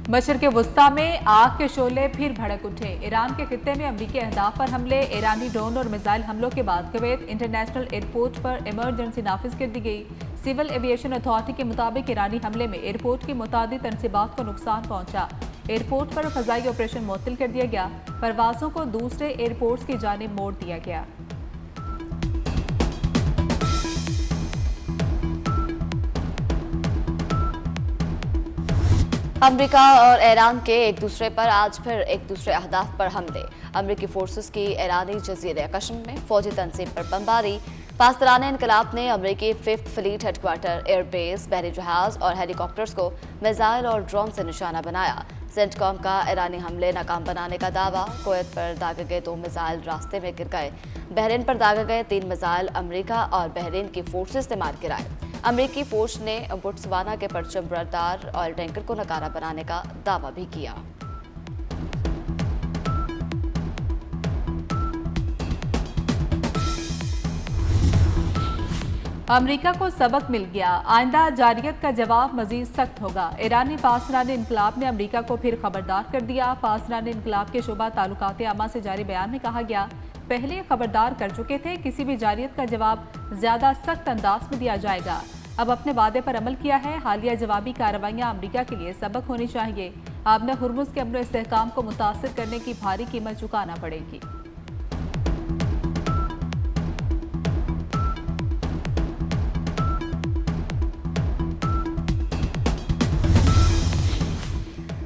मशरिक़ वुस्ता में आग के शोले फिर भड़क उठे। ईरान के खित्ते में अमरीकी अहदाफ पर हमले। ईरानी ड्रोन और मिसाइल हमलों के बाद कुवैत इंटरनेशनल एयरपोर्ट पर इमरजेंसी नाफिज कर दी गई। सिविल एविएशन अथॉरिटी के मुताबिक ईरानी हमले में एयरपोर्ट की मुतादिद तनसीबात को नुकसान पहुंचा। एयरपोर्ट पर फजाई ऑपरेशन मुअत्तल कर दिया गया। परवाजों को दूसरे एयरपोर्ट्स की जानिब मोड़ दिया गया। अमेरिका और ईरान के एक दूसरे पर आज फिर एक दूसरे अहदाफ पर हमले। अमेरिकी फोर्सेस की ईरानी जजीरे कश्म में फौजी तनसीब पर बमबारी। पासदारान इनकलाब ने अमेरिकी 5th फ्लीट हेडक्वार्टर, एयरबेस, बहरी जहाज और हेलीकॉप्टर्स को मिसाइल और ड्रोन से निशाना बनाया। सेंटकॉम का ईरानी हमले नाकाम बनाने का दावा। कुवैत पर दागे गए 2 मिसाइल रास्ते में गिर गए। बहरीन पर दागे गए 3 मिसाइल अमेरिका और बहरीन की फोर्सेस ने मार गिराए। अमेरिकी फौज ने बोट्सवाना के परचम बरदार ऑयल टैंकर को नकारा बनाने का दावा भी किया। अमेरिका को सबक मिल गया, आइंदा जारियत का जवाब मजीद सख्त होगा। ईरानी पासदारान इनकलाब ने अमेरिका को फिर खबरदार कर दिया। पासदारान इनकलाब के शोबा ताल्लुकात आमा से जारी बयान में कहा गया, पहले खबरदार कर चुके थे, किसी भी जारियत का जवाब ज्यादा सख्त अंदाज में दिया जाएगा। अब अपने वादे पर अमल किया है। हालिया जवाबी कार्रवाइयां अमेरिका के लिए सबक होनी चाहिए। आपने हुर्मुज के अमन इस्तेहकाम को मुतासर करने की भारी कीमत चुकाना पड़ेगी।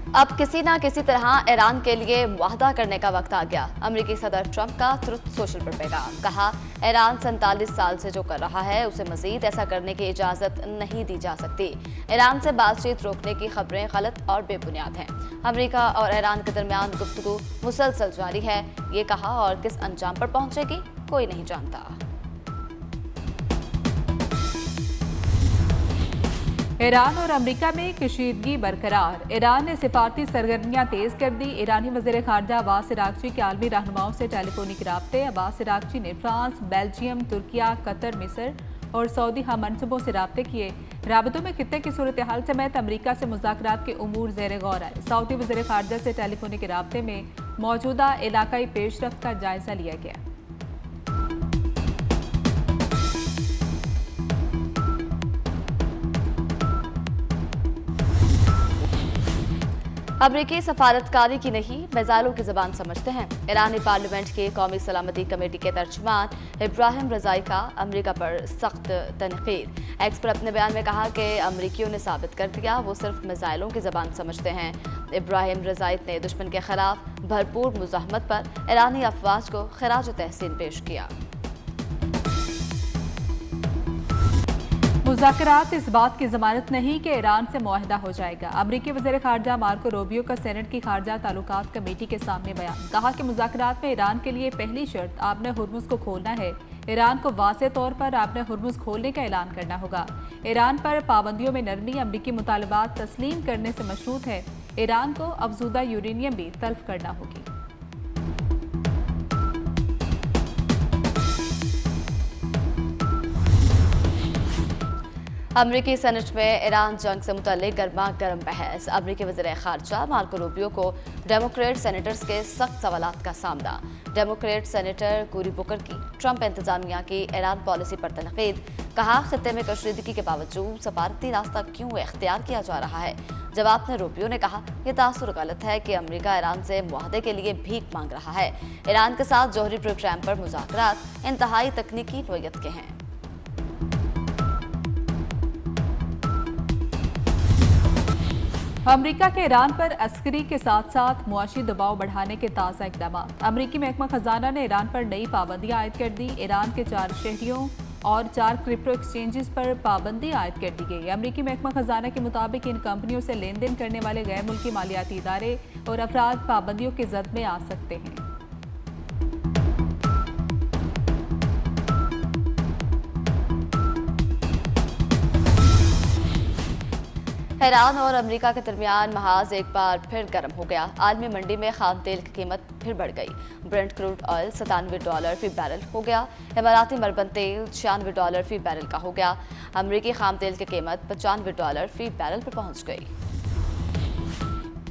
अब किसी ना किसी तरह ईरान के लिए वादा करने का वक्त आ गया। अमेरिकी सदर ट्रंप का ट्रुथ सोशल पर पैगाम। कहा, ईरान 47 साल से जो कर रहा है उसे मजीद ऐसा करने की इजाजत नहीं दी जा सकती। ईरान से बातचीत रोकने की खबरें गलत और बेबुनियाद हैं। अमेरिका और ईरान के दरमियान गुफ्तगू मुसलसल जारी है। ये कहा, और किस अंजाम पर पहुंचेगी कोई नहीं जानता। ईरान और अमेरिका में कशीदगी बरकरार। ईरान ने सिफारती सरगर्मियां तेज कर दी। ईरानी वज़ीर ख़ारजा अब्बास इराक़ची के आलमी रहनुमाओं से टेलीफोनिक राब्ते। अब्बास इराक़ची ने फ्रांस, बेल्जियम, तुर्किया, कतर, मिस्र और सऊदी हम मनसूबों से राब्ते किए। राबतों में खित्ते की सूरत हाल समेत अमरीका से मुज़ाकरात के उमूर ज़ेर गौर आए। सऊदी वज़ीर ख़ारजा से टेलीफोनिक राब्ते में मौजूदा इलाकाई पेशरफ्त का जायजा लिया गया। अमरीकी सफारतकारी की नहीं, मिसाइलों की जबान समझते हैं। ईरानी पार्लियामेंट की कौमी सलामती कमेटी के तर्जुमान इब्राहिम रजाई का अमरीका पर सख्त तनकीद। एक्स पर अपने बयान में कहा कि अमरीकियों ने साबित कर दिया वो सिर्फ मिसाइलों की जबान समझते हैं। इब्राहिम रजाई ने दुश्मन के खिलाफ भरपूर मुजाहमत पर ईरानी अफवाज को खिराज तहसीन पेश किया। मुज़ाकरात इस बात की जमानत नहीं कि ईरान से मुआहदा हो जाएगा। अमरीकी वज़ीर ख़ारजा मार्को रूबियो का सेनेट की ख़ारजा ताल्लुकात कमेटी के सामने बयान। कहा कि मुज़ाकरात में ईरान के लिए पहली शर्त आपने हुर्मुज़ को खोलना है। ईरान को वाज़ेह तौर पर आपने हुर्मुज़ खोलने का ऐलान करना होगा। ईरान पर पाबंदियों में नरमी अमरीकी मुतालबात तस्लीम करने से मशरूत है। ईरान को अफजूदा यूरेनियम भी तल्फ करना होगी। अमरीकी सेनेट में ईरान जंग से मुतल्लिक गर्मा गर्म बहस। अमरीकी वज़ीर ख़ारजा मार्को रूबियो को डेमोक्रेट सेनेटर्स के सख्त सवालात का सामना। डेमोक्रेट सेनेटर कोरी बुकर की ट्रंप इंतजामिया की ईरान पॉलिसी पर तनकीद। कहा, खित्ते में कशीदगी के बावजूद सफारती रास्ता क्यों इख्तियार किया जा रहा है। जवाब में रूबियो ने कहा, यह तासुर गलत है कि अमरीका ईरान से मुआहदे के लिए भीख मांग रहा है। ईरान के साथ जौहरी प्रोग्राम पर मुज़ाकरात इंतहाई तकनीकी नोयत के हैं। अमरीका के ईरान पर अस्करी के साथ साथ मुआशी दबाव बढ़ाने के ताज़ा इक़दाम। अमरीकी महकमा खजाना ने ईरान पर नई पाबंदियां आयद कर दी। ईरान के 4 शहरियों और 4 क्रिप्टो एक्सचेंजेस पर पाबंदी आयद कर दी गई। अमरीकी महकमा खजाना के मुताबिक इन कंपनियों से लेन देन करने वाले गैर मुल्की मालियाती इदारे और अफराद पाबंदियों की जद में आ सकते हैं। ईरान और अमेरिका के दरमियान महाज एक बार फिर गर्म हो गया। आलमी मंडी में खाम तेल की कीमत फिर बढ़ गई। ब्रेंट क्रूड ऑयल $97 फी बैरल हो गया। इमाराती मरबन तेल $96 फी बैरल का हो गया। अमेरिकी खाम तेल की कीमत $95 फी बैरल पर पहुंच गई।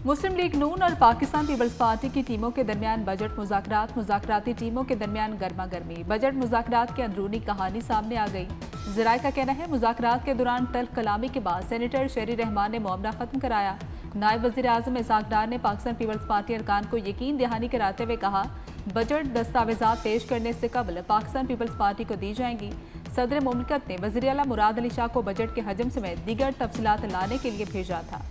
मुस्लिम लीग नून और पाकिस्तान पीपल्स पार्टी की टीमों के दरमियान बजट मुज़ाकराती टीमों के दरमियान गर्मा गर्मी। बजट मुज़ाकरात की अंदरूनी कहानी सामने आ गई। ज़राए का कहना है मुज़ाकरात के दौरान तल्ख कलामी के बाद सेनेटर शेरी रहमान ने मामला खत्म कराया। नायब वज़ीर आज़म इसाक डार ने पाकिस्तान पीपल्स पार्टी अरकान को यकीन दहानी कराते हुए कहा, बजट दस्तावेजात पेश करने से कबल पाकिस्तान पीपल्स पार्टी को दी जाएंगी। सदर मुमलिकत ने वज़ीर आला मुराद अली शाह को बजट के हजम समेत दीगर तफसीलात लाने के लिए भेजा था।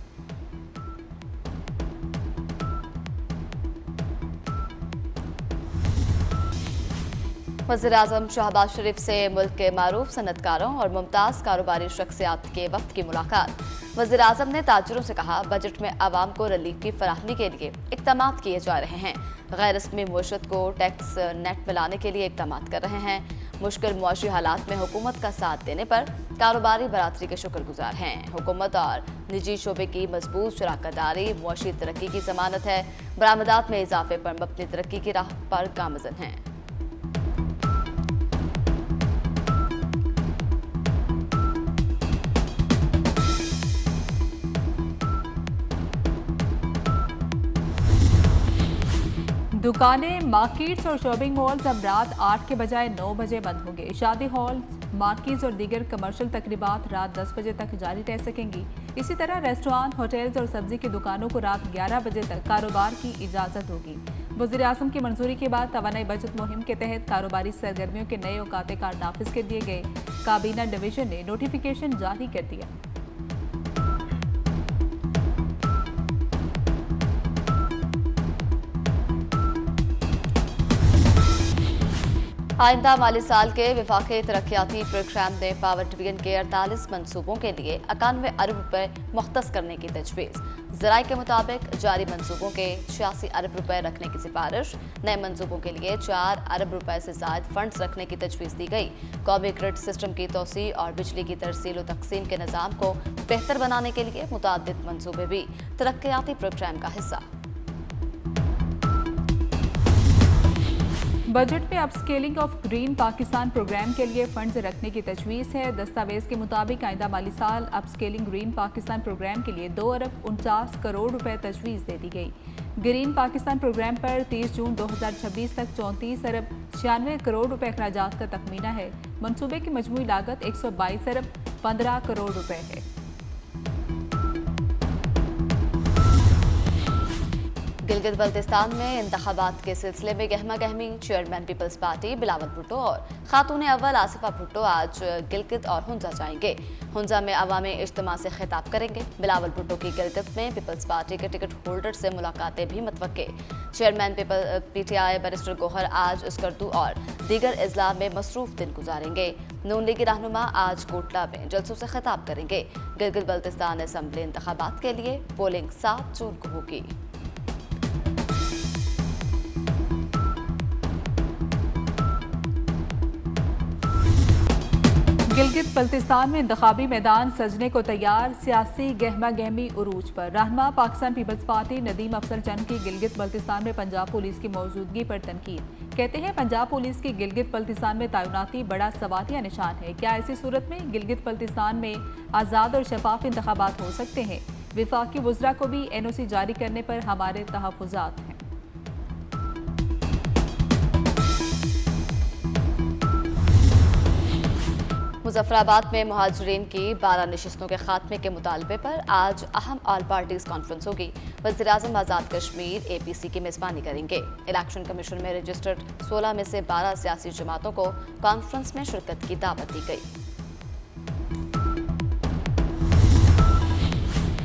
वज़ीर-ए-आज़म शहबाज शरीफ से मुल्क के मारूफ सनतकारों और मुमताज़ कारोबारी शख्सियात के वक्त की मुलाकात। वज़ीर-ए-आज़म ने ताजरों से कहा, बजट में आवाम को रिलीफ की फराहमी के लिए इक़दाम किए जा रहे हैं। गैर रस्मी मुआशरत को टैक्स नेट मिलाने के लिए इक़दाम कर रहे हैं। मुश्किल मुआशी हालात में हुकूमत का साथ देने पर कारोबारी बरादरी के शुक्रगुजार हैं। हुकूमत और निजी शोबे की मजबूत शराकतदारी मुआशी तरक्की की जमानत है। बरामदात में इजाफे पर अपनी तरक्की की राह पर गामज़न हैं। दुकानें, मार्केट्स और शॉपिंग मॉल्स अब रात 8 के बजाय 9 बजे बंद होंगे। शादी हॉल, मार्केट्स और दीगर कमर्शियल तकरीबात रात 10 बजे तक जारी रह सकेंगी। इसी तरह रेस्टोरेंट, होटल्स और सब्जी की दुकानों को रात 11 बजे तक कारोबार की इजाज़त होगी। वज़ीर-ए-आज़म की मंजूरी के बाद तवानाई बचत मुहिम के तहत कारोबारी सरगर्मियों के नए औकाते कार्ड नाफिज कर दिए गए। काबीना डिवीजन ने नोटिफिकेशन जारी कर दिया। आइंदा माली साल के विफाकी तरक्याती प्रोग्राम ने पावर डिवीजन के 48 मनसूबों के लिए 91 अरब रुपए मुख्तस करने की तजवीज़। ज़राए के मुताबिक जारी मनसूबों के 86 अरब रुपए रखने की सिफारिश। नए मनसूबों के लिए 4 अरब रुपए से ज़ायद फंड्स रखने की तजवीज़ दी गई। कौमी ग्रिड सिस्टम की तोसी और बिजली की तरसील व तकसीम के निज़ाम को बेहतर बनाने के लिए मुतादिद मनसूबे भी तरक्याती प्रोग्राम का हिस्सा। बजट में upscaling of green Pakistan programme के लिए फंड्स रखने की तजवीज़ है। दस्तावेज के मुताबिक आइंदा माली साल अपस्केलिंग ग्रीन पाकिस्तान प्रोग्राम के लिए 2 अरब 49 करोड़ रुपए तजवीज़ दे दी गई। ग्रीन पाकिस्तान प्रोग्राम पर 30 जून 2026 तक 34 अरब 96 करोड़ रुपए अखराजात का तखमीना है। मनसूबे की मजमूई लागत 122 अरब 15 करोड़ रुपए है। गिलगित बल्तिस्तान में इंतखाबात के सिलसिले में गहमा गहमी। Chairman Peoples Party Bilawal Bhutto और खातून अव्वल आसिफा भुट्टो आज गिलगित और हुंजा जाएंगे। हुंजा में अवामी इज्तिमा से खिताब करेंगे। बिलावल भुट्टो की गिलगित में पीपल्स पार्टी के टिकट होल्डर से मुलाकातें भी मुतवक्के। चेयरमैन PTI बैरिस्टर गौहर आज स्कर्दू और दीगर इजला में मसरूफ दिन गुजारेंगे। नून लीगी रहनुमा आज कोटला में जलसों से खिताब करेंगे। गिलगित बल्तिस्तान असम्बली इंतखाबात के लिए पोलिंग 7 जून को होगी। गिलगित बल्तिस्तान में इंतखाबी मैदान सजने को तैयार। सियासी गहमा गहमी उरूज पर। रहनुमा पाकिस्तान पीपल्स पार्टी नदीम अफजल चंद की गिलगित बल्तिस्तान में पंजाब पुलिस की मौजूदगी पर तनकीद। कहते हैं पंजाब पुलिस की गिलगित बल्तिस्तान में तैनाती बड़ा सवालिया निशान है। क्या ऐसी सूरत में गिलगित बल्तिस्तान में आज़ाद और शफाफ इंतखाबात हो सकते हैं? विफाकी वुज़रा को भी NOC जारी करने पर हमारे तहफ़्फ़ुज़ात हैं। मुजफ्फराबाद में मुहाजिरीन की 12 नशिस्तों के खात्मे के मुतालबे पर आज अहम ऑल पार्टीज कॉन्फ्रेंस होगी। वज़ीर-ए-आज़म आज़ाद कश्मीर APC की मेज़बानी करेंगे। इलेक्शन कमीशन में रजिस्टर्ड 16 में से 12 सियासी जमातों को कॉन्फ्रेंस में शिरकत की दावत दी गई।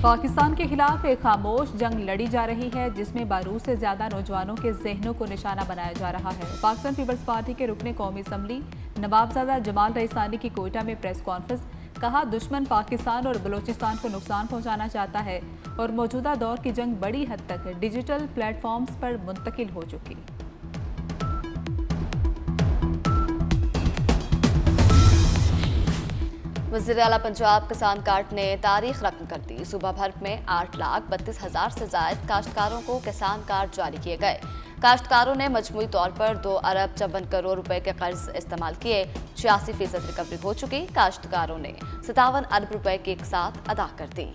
पाकिस्तान के खिलाफ एक खामोश जंग लड़ी जा रही है, जिसमें बारूद से ज्यादा नौजवानों के जहनों को निशाना बनाया जा रहा है। पाकिस्तान पीपल्स पार्टी के रुकने कौमी असम्बली नवाबजादा जमाल रईसानी की कोयटा में प्रेस कॉन्फ्रेंस। कहा, दुश्मन पाकिस्तान और बलोचिस्तान को नुकसान पहुंचाना चाहता है और मौजूदा दौर की जंग बड़ी हद तक डिजिटल प्लेटफॉर्म्स पर मुंतकिल हो चुकी। वज़ीर आला पंजाब किसान कार्ड ने तारीख रकम कर दी। सूबा भर में 8,32,000 से ज़ायद काश्तकारों को किसान कार्ड जारी किए गए। काश्तकारों ने मजमूई तौर पर 2 अरब 54 करोड़ रुपए के कर्ज इस्तेमाल किए। 86% रिकवरी हो चुकी। काश्तकारों ने 57 अरब रुपए की एक साथ अदा कर दी।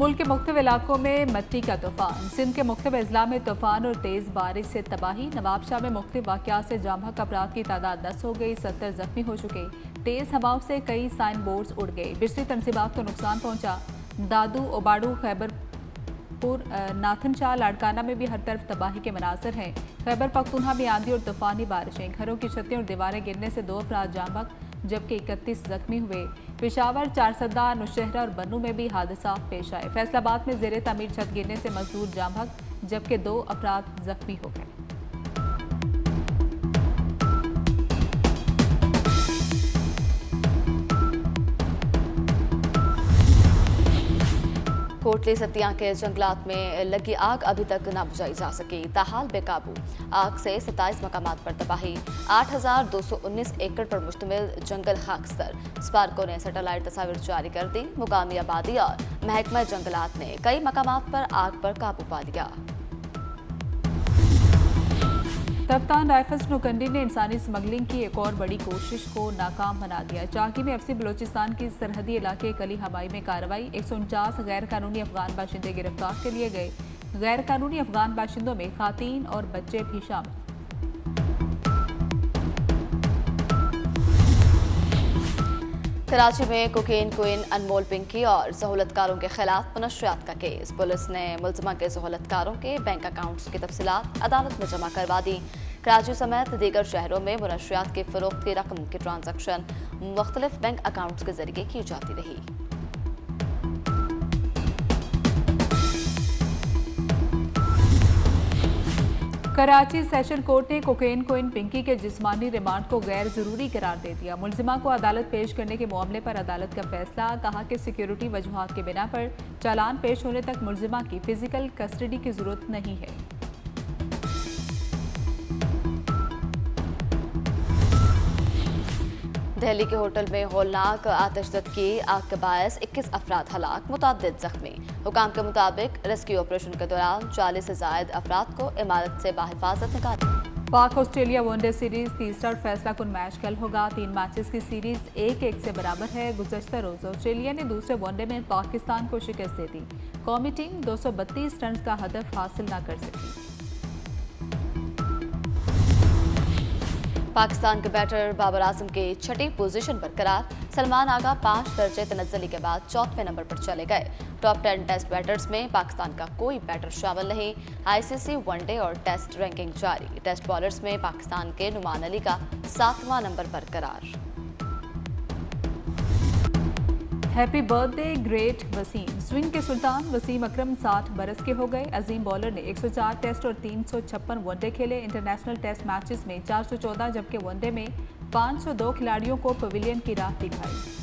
मुल्क के मुख्तलिफ इलाकों में मट्टी का तूफान। सिंध के मुख्तलिफ अजला में तूफान और तेज बारिश से तबाही। नवाबशाह में मुख्तलिफ वाक़यात से जाम बहक अफराद की तादाद 10 हो गई, 70 जख्मी हो चुके। तेज हवाओं से कई साइन बोर्ड्स उड़ गए, बिजली तनसीबात को नुकसान पहुंचा। दादू, ओबाड़ू, खैबरपुर, नाथनशाह, लाड़काना में भी हर तरफ तबाही के मनाजर हैं। खैबर पख्तूनख्वा में आंधी और तूफानी बारिशें, घरों की छतें और दीवारें गिरने से 2 अफराद जाम बहक जबकि 31 जख्मी हुए। पेशावर, चारसदा, नौशहरा और बन्नू में भी हादसा पेश आए। फैसलाबाद में ज़ेरे तमीर छत गिरने से मजदूर जाम बहक जबकि 2 अफराद जख्मी हो गए। कोटली सतिया के जंगलात में लगी आग अभी तक न बुझाई जा सकी, ताहाल बेकाबू। आग से 27 मकामात पर तबाही। 8,219 एकड़ पर मुश्तमिल जंगल खाकस्तर। स्पार्को ने सैटेलाइट तस्वीर जारी कर दी। मुकामी आबादी और महकमा जंगलात ने कई मकामात पर आग पर काबू पा लिया। कप्तान राइफल्स नौकंडी ने इंसानी स्मगलिंग की एक और बड़ी कोशिश को नाकाम बना दिया। चाकी में FC बलोचिस्तान की सरहदी इलाके कली हवाई में कार्रवाई। 149 गैर कानूनी अफगान बाशिंदे गिरफ्तार कर लिए गए। गैर कानूनी अफगान बाशिंदों में खातीन और बच्चे भी शामिल। कराची में कोकेन क्वीन अनमोल पिंकी और सहूलतकारों के खिलाफ मुनशियात का केस। पुलिस ने मुलजमा के सहूलतकारों के बैंक अकाउंट्स की तफसीलात अदालत में जमा करवा दी। कराची समेत दीगर शहरों में मुनशियात की फरोख्त की रकम की ट्रांजैक्शन मुख्तलिफ बैंक अकाउंट्स के जरिए की जाती रही। कराची सेशन कोर्ट ने कोकेन क्वीन पिंकी के जिस्मानी रिमांड को गैर जरूरी करार दे दिया। मुलजिमा को अदालत पेश करने के मामले पर अदालत का फैसला। कहा कि सिक्योरिटी वजूहात के बिना पर चालान पेश होने तक मुलजिमा की फिजिकल कस्टडी की जरूरत नहीं है। दिल्ली के होटल में होलनाक आतिशज़दगी आग के बायस 21 अफराद हलाक, मुतअद्दिद जख्मी। हुकाम के मुताबिक रेस्क्यू ऑपरेशन के दौरान 40 से ज़ायद अफराद को इमारत से बाहिफाजत निकाला। पाक ऑस्ट्रेलिया वनडे सीरीज तीसरा और फैसला कुन मैच कल होगा। 3 मैचेस की सीरीज 1-1 से बराबर है। गुज़श्ता रोज ऑस्ट्रेलिया ने दूसरे वनडे में पाकिस्तान को शिकस्त दे दी। कौमी टीम 232 रन का हदफ हासिल न कर सकी। पाकिस्तान के बैटर बाबर आजम की 6ठी पोजीशन पर करार। सलमान आगा 5 दर्जे तनज़्ज़ुली के बाद 4वें नंबर पर चले गए। टॉप 10 टेस्ट बैटर्स में पाकिस्तान का कोई बैटर शामिल नहीं। ICC वनडे और टेस्ट रैंकिंग जारी। टेस्ट बॉलर्स में पाकिस्तान के नुमान अली का 7वां नंबर पर करार। Happy birthday great Wasim. Swing के सुल्तान वसीम अकरम 60 बरस के हो गए। अजीम बॉलर ने 104 टेस्ट और 356 वनडे खेले। इंटरनेशनल टेस्ट मैचेस में 414 जबकि वनडे में 502 खिलाड़ियों को पवेलियन की राह दिखाई।